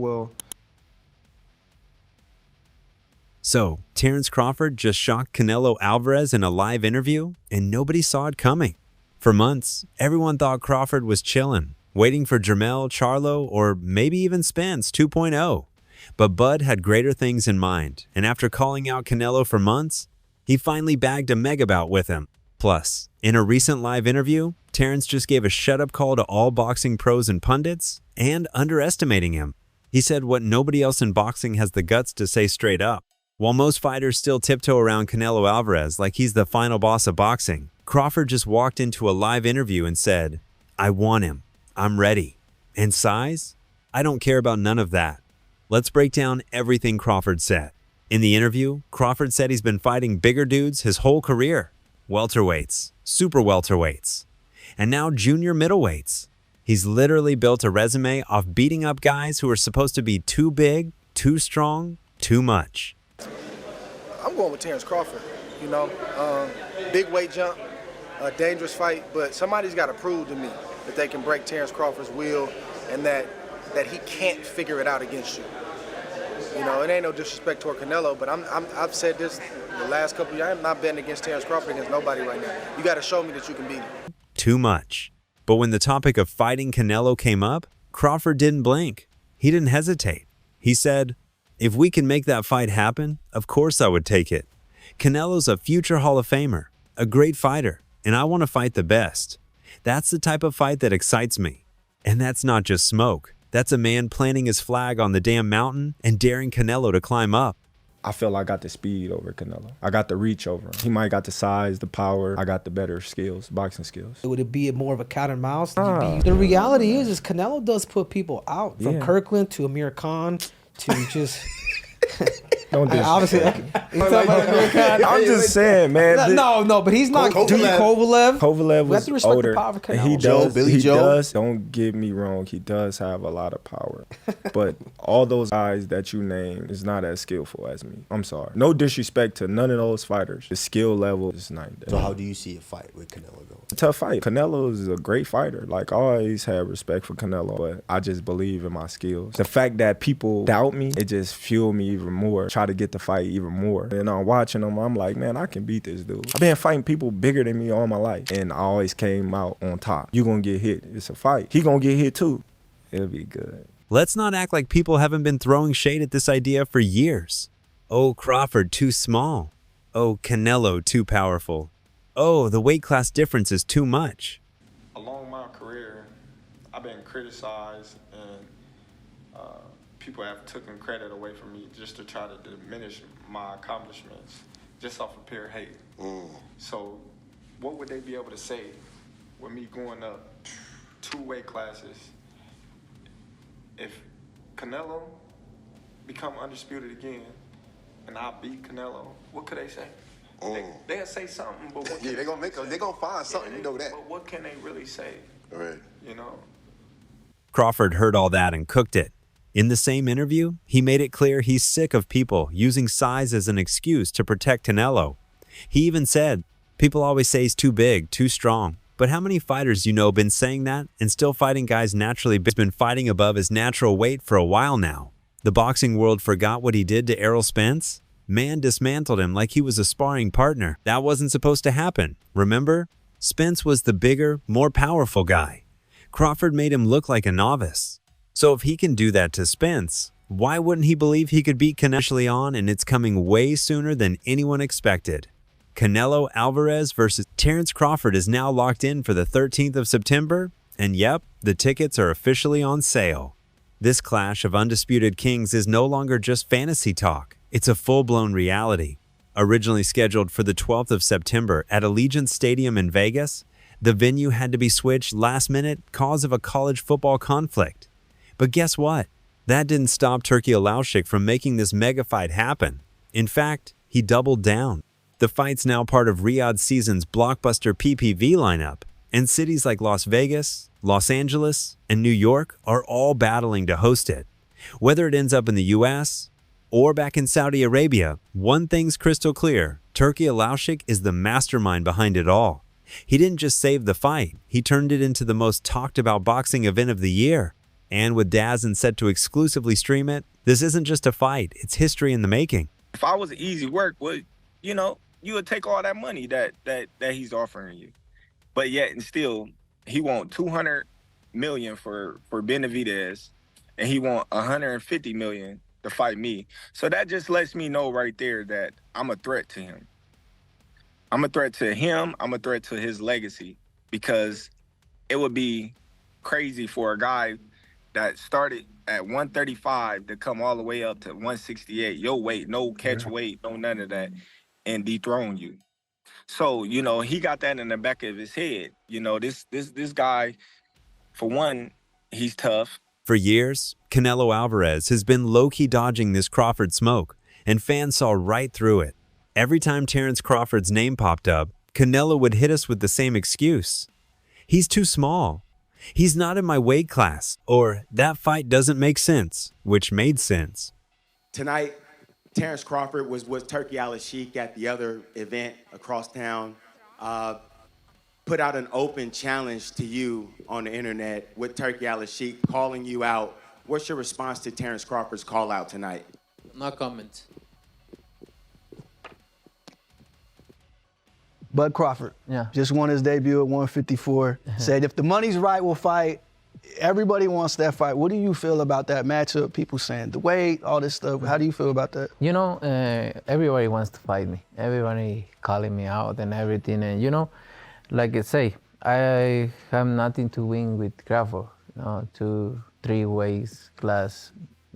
Well, So, Terence Crawford just shocked Canelo Alvarez in a live interview, and nobody saw it coming. For months, everyone thought Crawford was chillin', waiting for Jermell, Charlo, or maybe even Spence 2.0. But Bud had greater things in mind, and after calling out Canelo for months, he finally bagged a megabout with him. Plus, in a recent live interview, Terence just gave a shut-up call to all boxing pros and pundits, and underestimating him. He said what nobody else in boxing has the guts to say straight up. While most fighters still tiptoe around Canelo Alvarez like he's the final boss of boxing, Crawford just walked into a live interview and said, "I want him. I'm ready. And size? I don't care about none of that." Let's break down everything Crawford said. In the interview, Crawford said he's been fighting bigger dudes his whole career. Welterweights, super welterweights, and now junior middleweights. He's literally built a resume off beating up guys who are supposed to be too big, too strong, too much. I'm going with Terence Crawford. Big weight jump, a dangerous fight, but somebody's got to prove to me that they can break Terence Crawford's will and that he can't figure it out against you. It ain't no disrespect toward Canelo, but I've said this the last couple of years. I'm not betting against Terence Crawford against nobody right now. You got to show me that you can beat him. Too much. But when the topic of fighting Canelo came up, Crawford didn't blink. He didn't hesitate. He said, "If we can make that fight happen, of course I would take it. Canelo's a future Hall of Famer, a great fighter, and I want to fight the best. That's the type of fight that excites me. And that's not just smoke. That's a man planting his flag on the damn mountain and daring Canelo to climb up." I feel I got the speed over Canelo. I got the reach over him. He might got the size, the power. I got the better skills, boxing skills. Would it be more of a cat and mouse? The reality is Canelo does put people out. From Kirkland to Amir Khan to just... Don't obviously, I'm just saying, man. No, but he's not. Kovalev. Kovalev was to respect older. The power of Canelo. He does. Billy he Joe. does. Don't get me wrong. He does have a lot of power, but all those guys that you name is not as skillful as me. I'm sorry. No disrespect to none of those fighters. The skill level is not there. So how do you see a fight with Canelo going? It's a tough fight. Canelo is a great fighter. Like, I always had respect for Canelo, but I just believe in my skills. The fact that people doubt me, it just fueled me even more. Try to get the fight even more. And I'm watching him, I'm like, man, I can beat this dude. I've been fighting people bigger than me all my life, and I always came out on top. You gonna get hit. It's a fight. He gonna get hit too. It'll be good. Let's not act like people haven't been throwing shade at this idea for years. Oh, Crawford too small. Oh, Canelo too powerful. Oh, the weight class difference is too much. Along my career, I've been criticized and people have taken credit away from me just to try to diminish my accomplishments just off of pure hate. So what would they be able to say with me going up 2 weight classes? If Canelo become undisputed again and I beat Canelo, what could they say? They'll say something, but what they're gonna find something, you know that. But what can they really say? Right. Crawford heard all that and cooked it. In the same interview, he made it clear he's sick of people using size as an excuse to protect Canelo. He even said, "People always say he's too big, too strong. But how many fighters you know have been saying that and still fighting guys naturally big? He's been fighting above his natural weight for a while now. The boxing world forgot what he did to Errol Spence? Man dismantled him like he was a sparring partner. That wasn't supposed to happen. Remember? Spence was the bigger, more powerful guy. Crawford made him look like a novice. So if he can do that to Spence, why wouldn't he believe he could beat Canelo on, and it's coming way sooner than anyone expected? Canelo Alvarez versus Terence Crawford is now locked in for the 13th of September, and yep, the tickets are officially on sale. This clash of undisputed kings is no longer just fantasy talk. It's a full-blown reality. Originally scheduled for the 12th of September at Allegiant Stadium in Vegas, the venue had to be switched last minute cause of a college football conflict. But guess what? That didn't stop Turki Alashik from making this mega fight happen. In fact, he doubled down. The fight's now part of Riyadh Season's blockbuster PPV lineup, and cities like Las Vegas, Los Angeles, and New York are all battling to host it. Whether it ends up in the US or back in Saudi Arabia, one thing's crystal clear: Turki Alashik is the mastermind behind it all. He didn't just save the fight, he turned it into the most talked about boxing event of the year. And with DAZN set to exclusively stream it, this isn't just a fight, it's history in the making. If I was easy work, well, you know, you would take all that money that he's offering you. But yet and still, he want 200 million for Benavidez, and he want 150 million to fight me. So that just lets me know right there that I'm a threat to him. I'm a threat to him. I'm a threat to his legacy, because it would be crazy for a guy that started at 135 to come all the way up to 168, your weight, no catch weight, no none of that, and dethrone you. So, you know, he got that in the back of his head. You know, this guy, for one, he's tough. For years, Canelo Alvarez has been low-key dodging this Crawford smoke, and fans saw right through it. Every time Terence Crawford's name popped up, Canelo would hit us with the same excuse. He's too small. He's not in my weight class, or that fight doesn't make sense, which made sense. Tonight, Terence Crawford was with Turkey Al-Sheikh at the other event across town. Put out an open challenge to you on the internet with Turkey Al-Sheikh calling you out. What's your response to Terence Crawford's call out tonight? No comment. Bud Crawford, just won his debut at 154. Said if the money's right, we'll fight. Everybody wants that fight. What do you feel about that matchup? People saying the weight, all this stuff. How do you feel about that? You know, everybody wants to fight me. Everybody calling me out and everything. And you know, like I say, I have nothing to win with Crawford. 2-3 weights class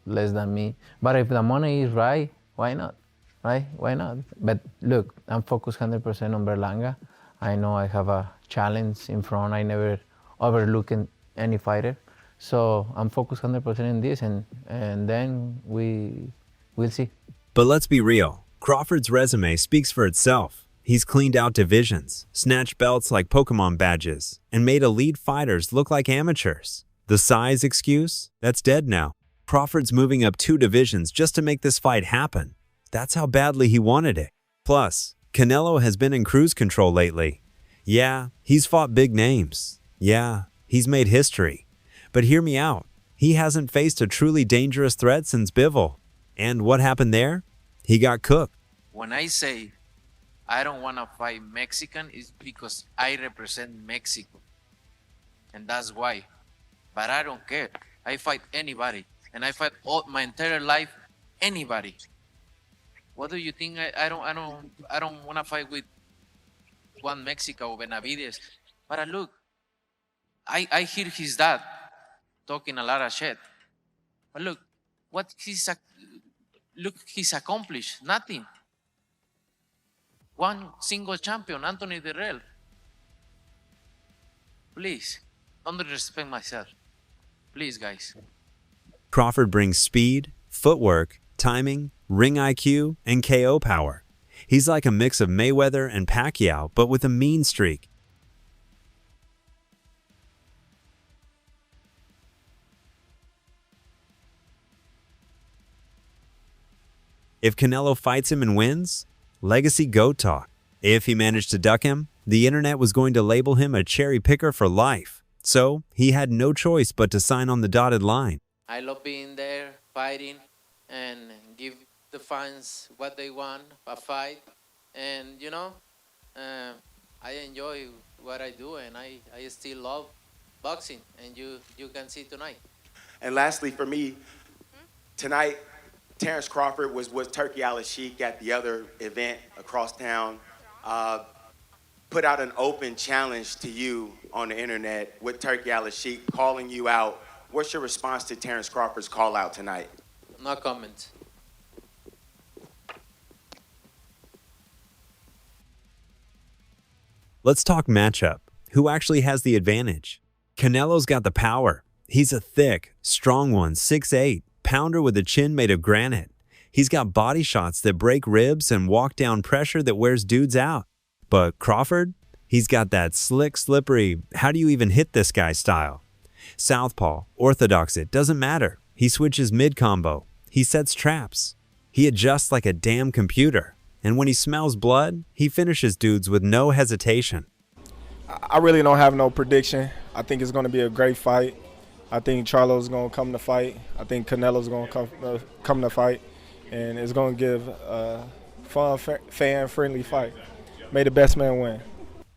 less than me. But if the money is right, why not? Right? Why not? But look, I'm focused 100% on Berlanga. I know I have a challenge in front. I never overlook any fighter. So I'm focused 100% in this, and then we'll see. But let's be real. Crawford's resume speaks for itself. He's cleaned out divisions, snatched belts like Pokemon badges, and made elite fighters look like amateurs. The size excuse? That's dead now. Crawford's moving up 2 divisions just to make this fight happen. That's how badly he wanted it. Plus, Canelo has been in cruise control lately. Yeah, he's fought big names. Yeah, he's made history. But hear me out. He hasn't faced a truly dangerous threat since Bivol. And what happened there? He got cooked. When I say I don't want to fight Mexican, it's because I represent Mexico. And that's why. But I don't care. I fight anybody. And I fight all my entire life, anybody. What do you think? I don't want to fight with Juan Mexico or Benavidez. But look, I hear his dad talking a lot of shit. But look, he's accomplished nothing. One single champion, Anthony Dirrell. Please, don't disrespect myself. Please, guys. Crawford brings speed, footwork, timing, ring IQ, and KO power. He's like a mix of Mayweather and Pacquiao, but with a mean streak. If Canelo fights him and wins, legacy GOAT talk. If he managed to duck him, the internet was going to label him a cherry picker for life. So he had no choice but to sign on the dotted line. I love being there, fighting, and give the fans what they want, a fight. And, you know, I enjoy what I do, and I still love boxing, and you can see tonight. And lastly, for me, tonight, Terence Crawford was with Turkey Al-Sheikh at the other event across town. Put out an open challenge to you on the internet with Turkey Al-Sheikh calling you out. What's your response to Terence Crawford's call out tonight? No comment. Let's talk matchup. Who actually has the advantage? Canelo's got the power. He's a thick, strong one, 6'8", pounder with a chin made of granite. He's got body shots that break ribs and walk down pressure that wears dudes out. But Crawford? He's got that slick, slippery, how do you even hit this guy style. Southpaw, orthodox, it doesn't matter. He switches mid-combo. He sets traps. He adjusts like a damn computer. And when he smells blood, he finishes dudes with no hesitation. I really don't have no prediction. I think it's going to be a great fight. I think Charlo's going to come to fight. I think Canelo's going to come to fight. And it's going to give a fun, fan-friendly fight. May the best man win.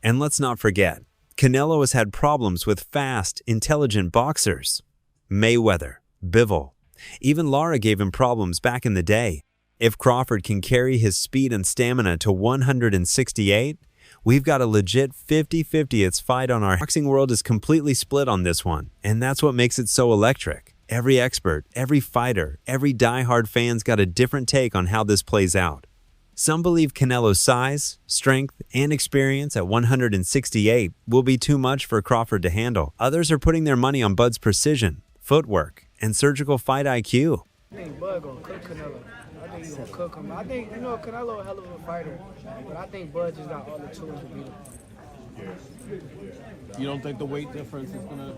And let's not forget, Canelo has had problems with fast, intelligent boxers. Mayweather, Bivol. Even Lara gave him problems back in the day. If Crawford can carry his speed and stamina to 168, we've got a legit 50-50 fight on our boxing world is completely split on this one. And that's what makes it so electric. Every expert, every fighter, every diehard fan's got a different take on how this plays out. Some believe Canelo's size, strength, and experience at 168 will be too much for Crawford to handle. Others are putting their money on Bud's precision, footwork, and surgical fight IQ. I think Bud gonna cook Canelo. I think he's gonna cook him. I think, Canelo a hell of a fighter, but I think Bud just got all the tools to beat him. You don't think the weight difference is gonna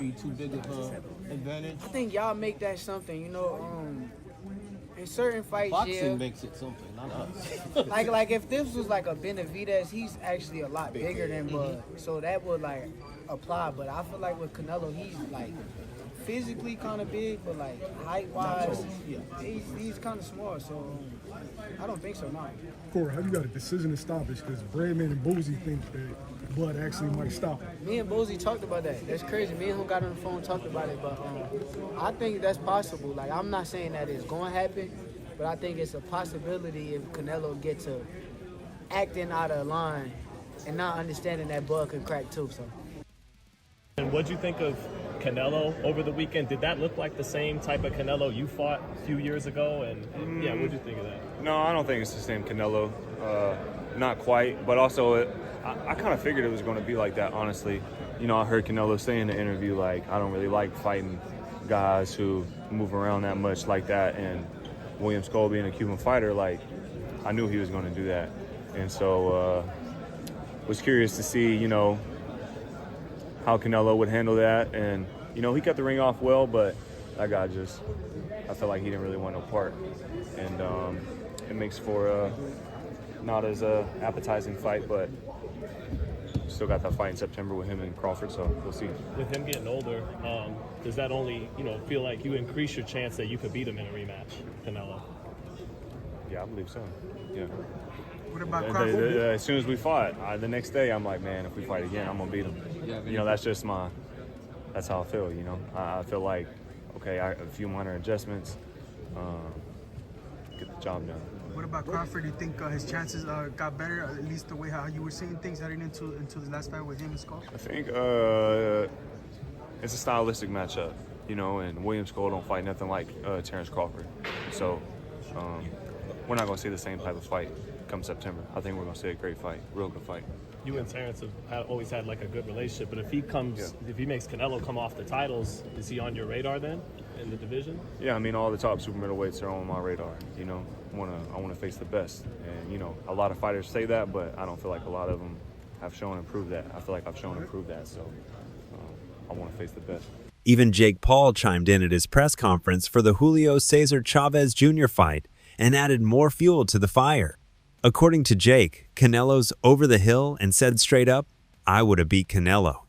be too big of an advantage? I think y'all make that something, in certain fights, Boxing makes it something, not us. like if this was like a Benavidez, he's actually a lot bigger than Bud, so that would like apply. But I feel like with Canelo, he's like physically kind of big, but like height-wise, he's kind of small. So I don't think so, no. Corey, how you got a decision to stoppage? Because Bradman and Boozy think that Bud actually might stop him. Me and Boozy talked about that. That's crazy. Me and him got on the phone and talked about it, but I think that's possible. Like, I'm not saying that it's going to happen, but I think it's a possibility if Canelo gets to acting out of line and not understanding that Bud could crack too. So. And what'd you think of Canelo over the weekend? Did that look like the same type of Canelo you fought a few years ago? And what'd you think of that? No, I don't think it's the same Canelo. Not quite, but also I kind of figured it was going to be like that, honestly. I heard Canelo say in the interview, like, I don't really like fighting guys who move around that much like that. And William Skull being a Cuban fighter, like, I knew he was going to do that. And so was curious to see, how Canelo would handle that. And, he kept the ring off well, but that guy I felt like he didn't really want no part. And it makes for not as appetizing fight, but still got that fight in September with him and Crawford, so we'll see. With him getting older, does that only, feel like you increase your chance that you could beat him in a rematch, Canelo? Yeah, I believe so. Yeah. What about Crawford? As soon as we fought, the next day, I'm like, man, if we fight again, I'm gonna beat him. That's just that's how I feel. I feel like, okay, a few minor adjustments, get the job done. What about Crawford? Do you think his chances got better, at least the way how you were seeing things heading into the last fight with him and Skull? I think it's a stylistic matchup, and William Skull don't fight nothing like Terence Crawford. So we're not going to see the same type of fight come September. I think we're going to see a great fight, real good fight. You and Terence have always had like a good relationship, but if he makes Canelo come off the titles, is he on your radar then in the division? Yeah, all the top super middleweights are on my radar. I want to face the best, and a lot of fighters say that, but I don't feel like a lot of them have shown and proved that. I feel like I've shown and proved that, so I want to face the best. Even Jake Paul chimed in at his press conference for the Julio Cesar Chavez Jr. fight and added more fuel to the fire. According to Jake, Canelo's over the hill and said straight up, "I would have beat Canelo."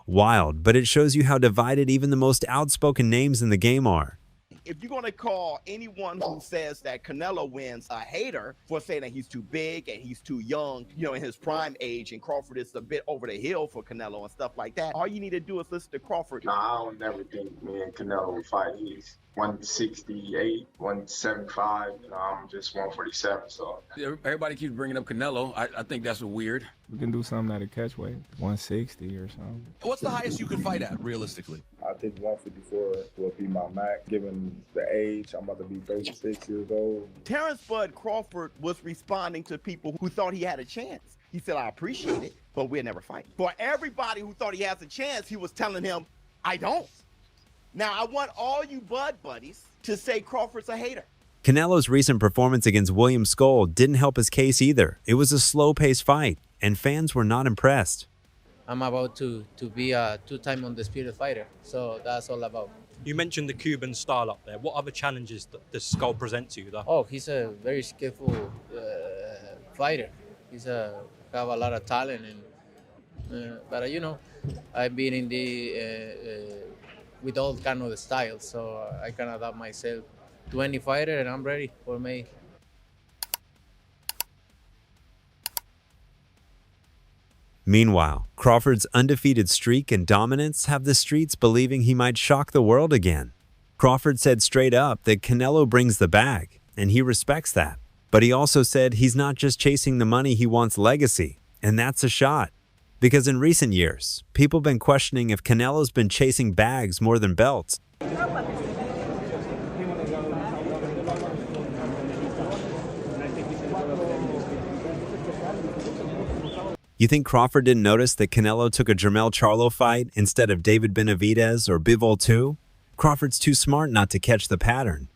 Wild, but it shows you how divided even the most outspoken names in the game are. If you're going to call anyone who says that Canelo wins a hater for saying that he's too big and he's too young, in his prime age, and Crawford is a bit over the hill for Canelo and stuff like that, all you need to do is listen to Crawford. No, I don't never think me and Canelo will fight. He's 168, 175, and I'm just 147, so. Everybody keeps bringing up Canelo. I think that's weird. We can do something at a catch weight, 160 or something. What's the highest you can fight at, realistically? I think 154 will be my max. Given the age, I'm about to be 36 years old. Terence Bud Crawford was responding to people who thought he had a chance. He said, I appreciate it, but we'll never fight. For everybody who thought he has a chance, he was telling him, I don't. Now, I want all you Bud buddies to say Crawford's a hater. Canelo's recent performance against William Skull didn't help his case either. It was a slow-paced fight, and fans were not impressed. I'm about to be a two-time undisputed fighter, so that's all about. You mentioned the Cuban style up there. What other challenges does Skull present to you, though? Oh, he's a very skillful fighter. He's have a lot of talent, and but I've been in the with all kind of the styles, so I can adapt myself to any fighter, and I'm ready for May. Meanwhile, Crawford's undefeated streak and dominance have the streets believing he might shock the world again. Crawford said straight up that Canelo brings the bag, and he respects that. But he also said he's not just chasing the money, he wants legacy, and that's a shot. Because in recent years, people have been questioning if Canelo's been chasing bags more than belts. You think Crawford didn't notice that Canelo took a Jermell Charlo fight instead of David Benavidez or Bivol 2? Crawford's too smart not to catch the pattern.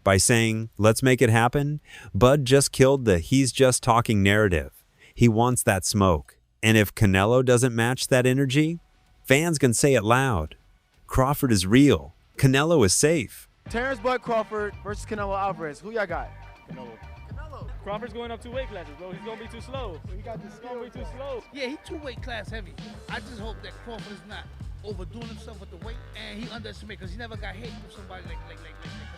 By saying, let's make it happen, Bud just killed the he's just talking narrative. He wants that smoke. And if Canelo doesn't match that energy, fans can say it loud. Crawford is real. Canelo is safe. Terence Bud Crawford versus Canelo Alvarez. Who y'all got? Canelo. Crawford's going up 2 weight classes, bro. He's gonna be too slow. He's gonna be too slow. Yeah, he's 2 weight class heavy. I just hope that Crawford is not overdoing himself with the weight, and he underestimated because he never got hit with somebody like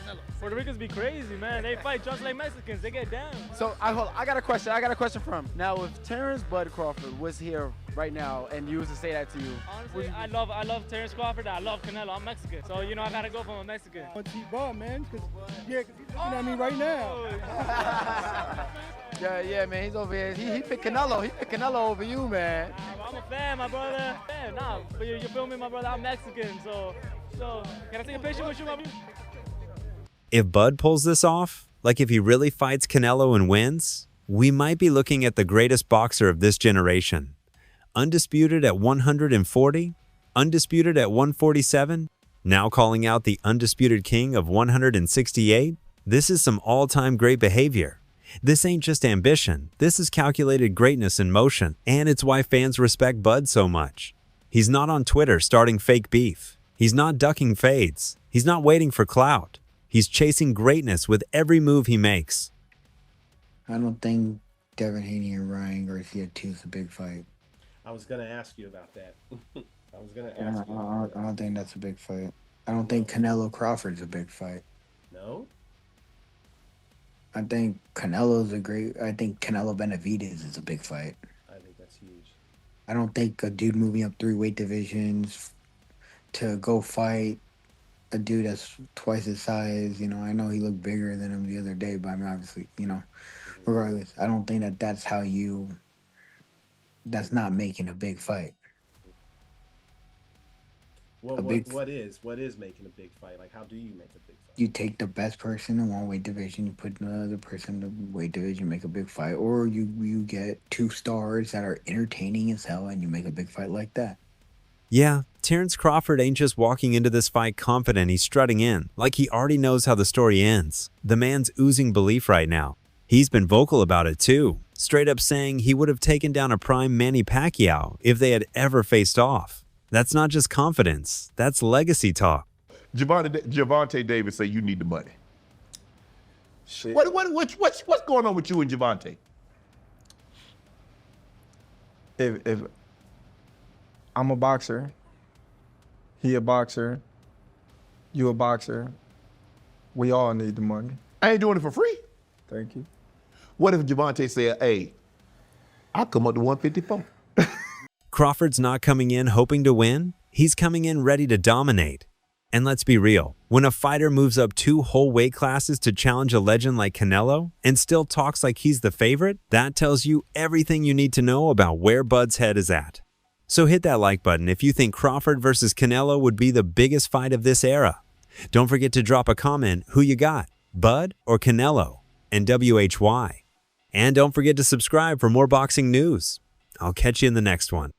Canelo. Puerto Ricans be crazy, man. They fight just like Mexicans. They get down. So I got a question. I got a question for him. Now, if Terence Bud Crawford was here right now and you was to say that to you, honestly, I love Terence Crawford. I love Canelo. I'm Mexican, so you know I gotta go for a Mexican. T-Bud, man, because he's looking at me right now. Yeah, man, he's over here. He picked Canelo. He picked Canelo over you, man. I'm a fan, my brother. Man, nah, but you feel me, my brother? I'm Mexican, so can I take a picture with you, my brother? If Bud pulls this off, like if he really fights Canelo and wins, we might be looking at the greatest boxer of this generation. Undisputed at 140, undisputed at 147, now calling out the undisputed king of 168. This is some all-time great behavior. This ain't just ambition, this is calculated greatness in motion, and it's why fans respect Bud so much. He's not on Twitter starting fake beef. He's not ducking fades. He's not waiting for clout. He's chasing greatness with every move he makes. I don't think Devin Haney and Ryan Garcia 2 is a big fight. I was going to ask you about that. I don't think that's a big fight. I don't think Canelo Crawford's a big fight. No? I think I think Canelo Benavidez is a big fight. I think that's huge. I don't think a dude moving up 3 weight divisions to go fight a dude that's twice his size, I know he looked bigger than him the other day, but I mean, obviously, regardless, I don't think that's not making a big fight. Well, what is making a big fight? Like, how do you make a big fight? You take the best person in 1 weight division, you put another person in the weight division, make a big fight, or you get 2 stars that are entertaining as hell and you make a big fight like that. Yeah, Terence Crawford ain't just walking into this fight confident he's strutting in, like he already knows how the story ends. The man's oozing belief right now. He's been vocal about it too, straight up saying he would have taken down a prime Manny Pacquiao if they had ever faced off. That's not just confidence, that's legacy talk. Gervonta Davis say you need the money. Shit. What's going on with you and Gervonta? If I'm a boxer, he a boxer, you a boxer, we all need the money. I ain't doing it for free. Thank you. What if Gervonta said, hey, I'll come up to 154? Crawford's not coming in hoping to win, he's coming in ready to dominate. And let's be real, when a fighter moves up 2 whole weight classes to challenge a legend like Canelo and still talks like he's the favorite, that tells you everything you need to know about where Bud's head is at. So hit that like button if you think Crawford versus Canelo would be the biggest fight of this era. Don't forget to drop a comment who you got, Bud or Canelo, and WHY. And don't forget to subscribe for more boxing news. I'll catch you in the next one.